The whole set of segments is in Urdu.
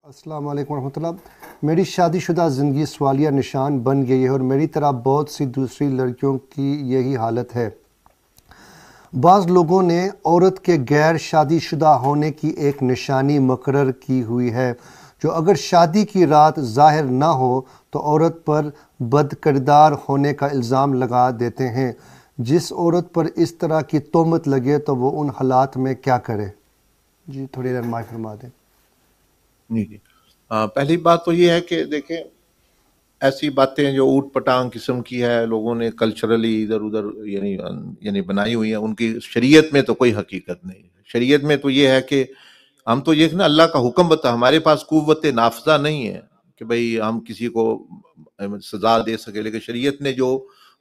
السلام علیکم ورحمۃ اللہ۔ میری شادی شدہ زندگی سوالیہ نشان بن گئی ہے اور میری طرح بہت سی دوسری لڑکیوں کی یہی حالت ہے۔ بعض لوگوں نے عورت کے غیر شادی شدہ ہونے کی ایک نشانی مقرر کی ہوئی ہے جو اگر شادی کی رات ظاہر نہ ہو تو عورت پر بد کردار ہونے کا الزام لگا دیتے ہیں۔ جس عورت پر اس طرح کی تہمت لگے تو وہ ان حالات میں کیا کرے؟ جی تھوڑی رہنمائی فرما دیں۔ جی پہلی بات تو یہ ہے کہ دیکھیں، ایسی باتیں جو اوٹ پٹانگ قسم کی ہے، لوگوں نے کلچرلی ادھر ادھر یعنی بنائی ہوئی ہیں، ان کی شریعت میں تو کوئی حقیقت نہیں ہے۔ شریعت میں تو یہ ہے کہ ہم تو یہ نا اللہ کا حکم بتا، ہمارے پاس قوت نافذہ نہیں ہے کہ بھئی ہم کسی کو سزا دے سکے، لیکن شریعت نے جو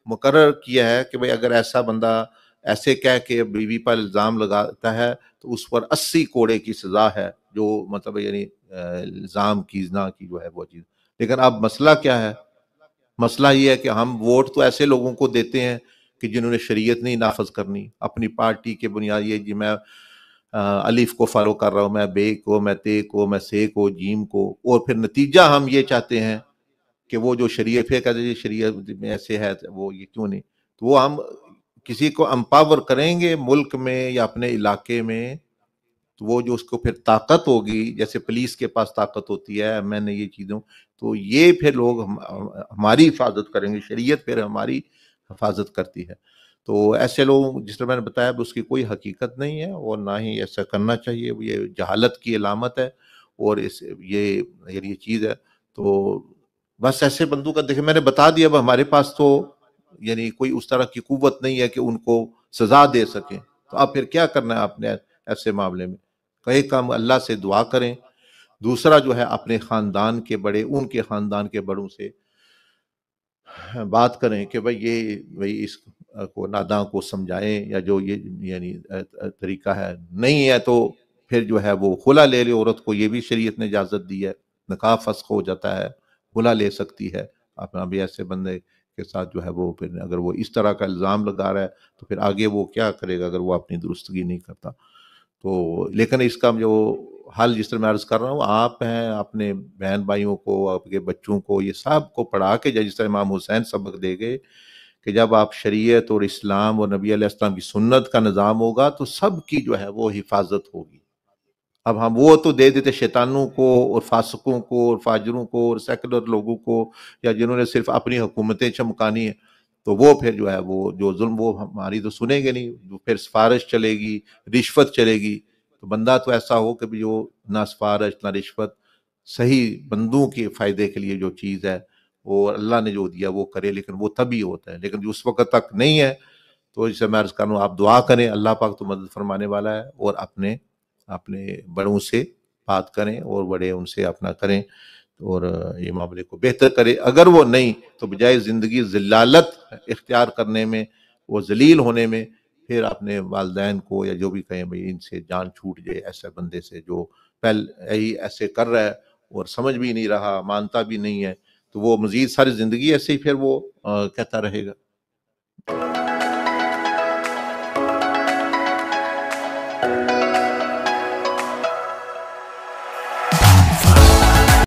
مقرر کیا ہے کہ بھئی اگر ایسا بندہ ایسے کہہ کے بیوی پر الزام لگاتا ہے تو اس پر 80 کوڑے کی سزا ہے، جو مطلب یعنی الزام کی زنا کی جو ہے وہ چیز۔ لیکن اب مسئلہ کیا ہے؟ مسئلہ یہ ہے کہ ہم ووٹ تو ایسے لوگوں کو دیتے ہیں کہ جنہوں نے شریعت نہیں نافذ کرنی، اپنی پارٹی کے بنیاد یہ جی میں الف کو فالو کر رہا ہوں، میں بے کو، میں تے کو، میں سے کو، جیم کو، اور پھر نتیجہ ہم یہ چاہتے ہیں کہ وہ جو شریعت پھر کہتے ہیں شریعت میں ایسے ہے وہ یہ کیوں نہیں، تو وہ ہم کسی کو امپاور کریں گے ملک میں یا اپنے علاقے میں، تو وہ جو اس کو پھر طاقت ہوگی، جیسے پولیس کے پاس طاقت ہوتی ہے، میں نے یہ چیزوں، تو یہ پھر لوگ ہماری حفاظت کریں گے، شریعت پھر ہماری حفاظت کرتی ہے۔ تو ایسے لوگ جس طرح میں نے بتایا اس کی کوئی حقیقت نہیں ہے اور نہ ہی ایسا کرنا چاہیے، یہ جہالت کی علامت ہے اور یہ چیز ہے۔ تو بس ایسے بندوں کا دیکھیں، میں نے بتا دیا، اب ہمارے پاس تو یعنی کوئی اس طرح کی قوت نہیں ہے کہ ان کو سزا دے سکیں، تو اب پھر کیا کرنا ہے آپ نے ایسے معاملے میں؟ کئی کام اللہ سے دعا کریں، دوسرا جو ہے اپنے خاندان کے بڑے، ان کے خاندان کے بڑوں سے بات کریں کہ بھئی اس کو ناداں کو سمجھائیں، یا جو یہ یعنی طریقہ ہے نہیں ہے تو پھر جو ہے وہ خلا لے لے عورت کو، یہ بھی شریعت نے اجازت دی ہے، نکاح فسخ ہو جاتا ہے، خلا لے سکتی ہے اپنا بھی ایسے بندے کے ساتھ جو ہے وہ، پھر اگر وہ اس طرح کا الزام لگا رہا ہے تو پھر آگے وہ کیا کرے گا اگر وہ اپنی درستگی نہیں کرتا۔ تو لیکن اس کا جو حل جس طرح میں عرض کر رہا ہوں، آپ ہیں اپنے بہن بھائیوں کو، آپ کے بچوں کو، یہ سب کو پڑھا کے، جس طرح امام حسین سبق دے گئے کہ جب آپ شریعت اور اسلام اور نبی علیہ السلام کی سنت کا نظام ہوگا تو سب کی جو ہے وہ حفاظت ہوگی۔ اب ہم وہ تو دے دیتے شیطانوں کو اور فاسقوں کو اور فاجروں کو اور سیکولر لوگوں کو، یا جنہوں نے صرف اپنی حکومتیں چمکانی ہیں، تو وہ پھر جو ہے وہ جو ظلم وہ ہماری تو سنیں گے نہیں، پھر سفارش چلے گی، رشوت چلے گی۔ تو بندہ تو ایسا ہو کہ جو نہ سفارش نہ رشوت، صحیح بندوں کے فائدے کے لیے جو چیز ہے وہ اللہ نے جو دیا وہ کرے، لیکن وہ تبھی ہوتا ہے، لیکن جو اس وقت تک نہیں ہے تو جسے میں عرض کر رہا ہوں، آپ دعا کریں، اللہ پاک تو مدد فرمانے والا ہے، اور اپنے بڑوں سے بات کریں اور بڑے ان سے اپنا کریں اور یہ معاملے کو بہتر کرے۔ اگر وہ نہیں تو بجائے زندگی ذلالت اختیار کرنے میں، وہ ذلیل ہونے میں، پھر اپنے والدین کو یا جو بھی کہیں بھئی ان سے جان چھوٹ جائے، ایسے بندے سے جو پہلے ہی ایسے کر رہا ہے اور سمجھ بھی نہیں رہا، مانتا بھی نہیں ہے، تو وہ مزید ساری زندگی ایسے ہی پھر وہ کہتا رہے گا۔